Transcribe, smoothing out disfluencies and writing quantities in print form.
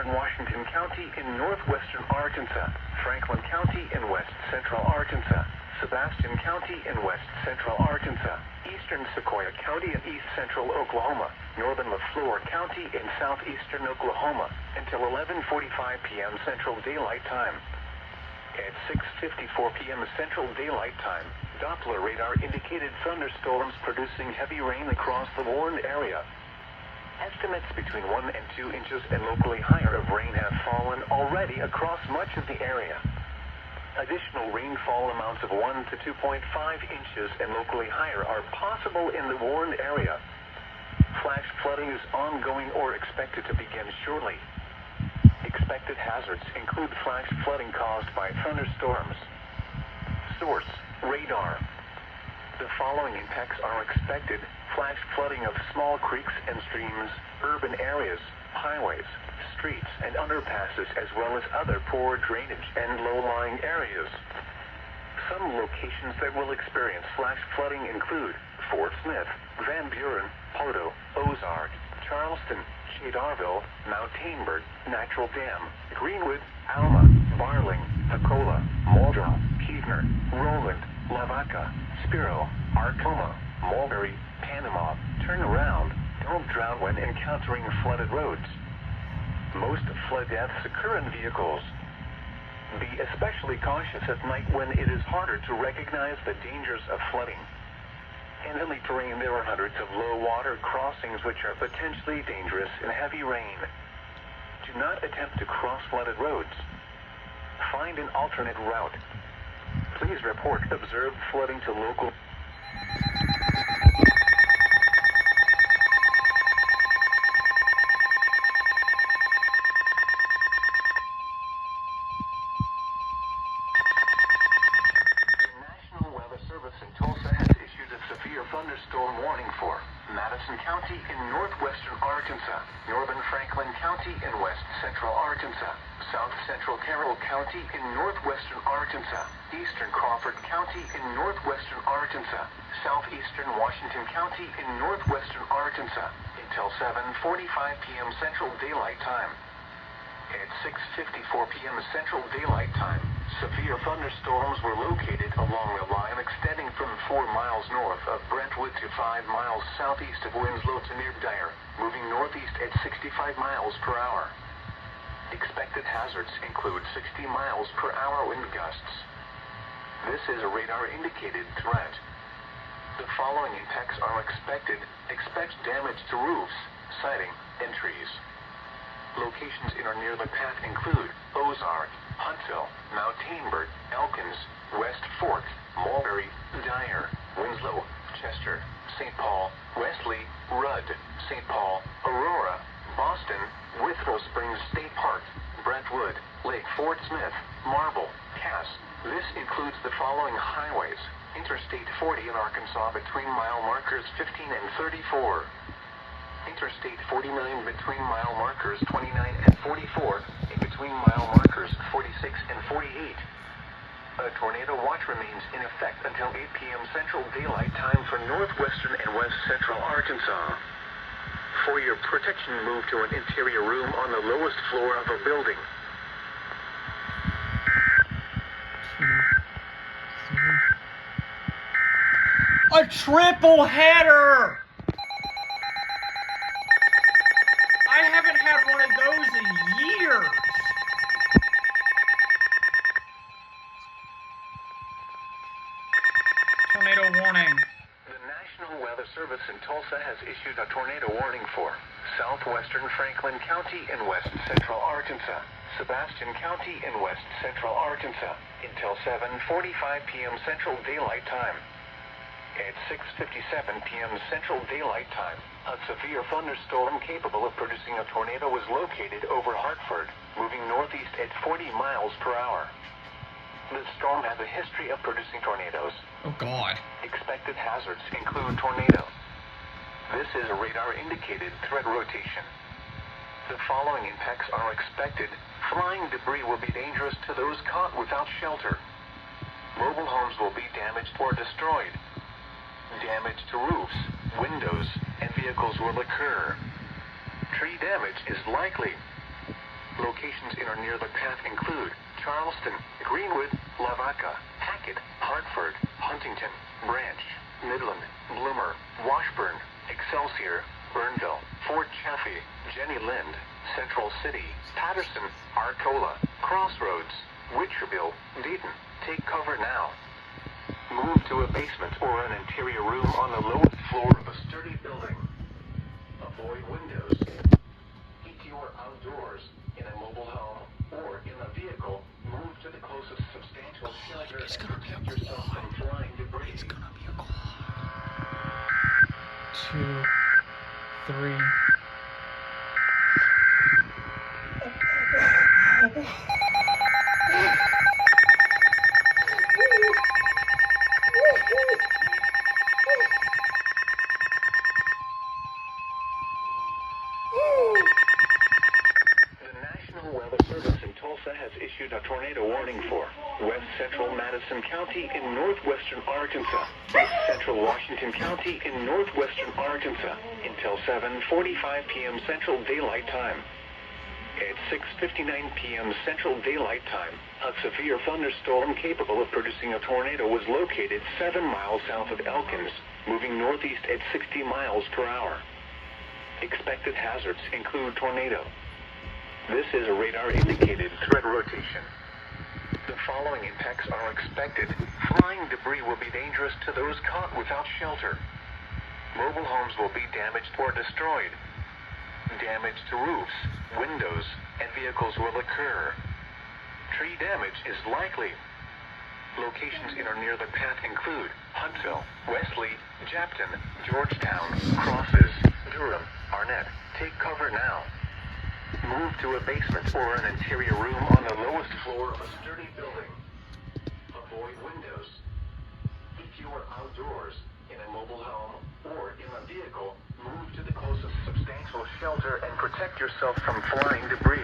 southern Washington County in northwestern Arkansas, Franklin County in west central Arkansas, Sebastian County in west central Arkansas, eastern Sequoia County in east central Oklahoma, northern LaFleur County in southeastern Oklahoma, until 11:45 p.m. Central Daylight Time. At 6:54 p.m. Central Daylight Time, Doppler radar indicated thunderstorms producing heavy rain across the warned area. Estimates between 1 and 2 inches and locally higher of rain have fallen already across much of the area. Additional rainfall amounts of 1 to 2.5 inches and locally higher are possible in the warned area. Flash flooding is ongoing or expected to begin shortly. Expected hazards include flash flooding caused by thunderstorms. Source: radar. The following impacts are expected: flash flooding of small creeks and streams, urban areas, highways, streets and underpasses, as well as other poor drainage and low-lying areas. Some locations that will experience flash flooding include Fort Smith, Van Buren, Poteau, Ozark, Charleston, Shadarville, Mount Tainberg, Natural Dam, Greenwood, Alma, Barling, Pacola, Muldrow, Keesner, Roland, Lavaca, Spiro, Arcoma, Mulberry, Panama. Turn around. Don't drown when encountering flooded roads. Most flood deaths occur in vehicles. Be especially cautious at night when it is harder to recognize the dangers of flooding. In hilly terrain, there are hundreds of low-water crossings which are potentially dangerous in heavy rain. Do not attempt to cross flooded roads. Find an alternate route. Please report observed flooding to local. Thunderstorm warning for Madison County in northwestern Arkansas, northern Franklin County in west central Arkansas, south central Carroll County in northwestern Arkansas, eastern Crawford County in northwestern Arkansas, southeastern Washington County in northwestern Arkansas, until 7:45 p.m. Central Daylight Time. At 6:54 p.m. Central Daylight Time, severe thunderstorms were located along the line extending from 4 miles north of Brentwood to 5 miles southeast of Winslow to near Dyer, moving northeast at 65 miles per hour. Expected hazards include 60 miles per hour wind gusts. This is a radar-indicated threat. The following impacts are expected. Expect damage to roofs, siding, and trees. Locations in or near the path include Ozark, Huntsville, Mount Tainberg, Elkins, West Fork, Mulberry, Dyer, Winslow, Chester, St. Paul, Wesley, Rudd, St. Paul, Aurora, Boston, Withrow Springs State Park, Brentwood, Lake Fort Smith, Marble, Cass. This includes the following highways: Interstate 40 in Arkansas between mile markers 15 and 34. Interstate 49 between mile markers 29 and 44, and between mile markers 46 and 48. A tornado watch remains in effect until 8 p.m. Central Daylight Time for northwestern and west central Arkansas. For your protection, move to an interior room on the lowest floor of a building. A triple header! I haven't had one of those in years. Tornado warning. The National Weather Service in Tulsa has issued a tornado warning for southwestern Franklin County in west central Arkansas, Sebastian County in west central Arkansas, until 7:45 p.m. Central Daylight Time. At 6:57 p.m. Central Daylight Time, a severe thunderstorm capable of producing a tornado was located over Hartford, moving northeast at 40 miles per hour. The storm has a history of producing tornadoes. Oh, God. Expected hazards include tornado. This is a radar-indicated threat rotation. The following impacts are expected. Flying debris will be dangerous to those caught without shelter. Mobile homes will be damaged or destroyed. Damage to roofs, windows, and vehicles will occur. Tree damage is likely. Locations in or near the path include Charleston, Greenwood, Lavaca, Hackett, Hartford, Huntington, Branch, Midland, Bloomer, Washburn, Excelsior, Burnville, Fort Chaffee, Jenny Lind, Central City, Patterson, Arcola, Crossroads, Witcherville, Dayton. Take cover now. Move to a basement or an interior room on the lowest floor of a sturdy building. Avoid windows. Keep your outdoors in a mobile home or in a vehicle. Move to the closest substantial shelter and protect yourself from flying debris. It's gonna be a quad. 2, 3. The National Weather Service in Tulsa has issued a tornado warning for west central Madison County in northwestern Arkansas, east central Washington County in northwestern Arkansas until 7:45 p.m. Central Daylight Time. At 6:59 p.m. Central Daylight Time, a severe thunderstorm capable of producing a tornado was located 7 miles south of Elkins, moving northeast at 60 miles per hour. Expected hazards include tornado. This is a radar-indicated threat rotation. The following impacts are expected. Flying debris will be dangerous to those caught without shelter. Mobile homes will be damaged or destroyed. Damage to roofs, windows, and vehicles will occur. Tree damage is likely. Locations in or near the path include Huntsville, Wesley, Japton, Georgetown, Crosses, Durham, Arnett. Take cover now. Move to a basement or an interior room on the lowest floor of a sturdy building. Avoid windows. If you are outdoors, in a mobile home, or in a vehicle, move to the closest substantial shelter and protect yourself from flying debris.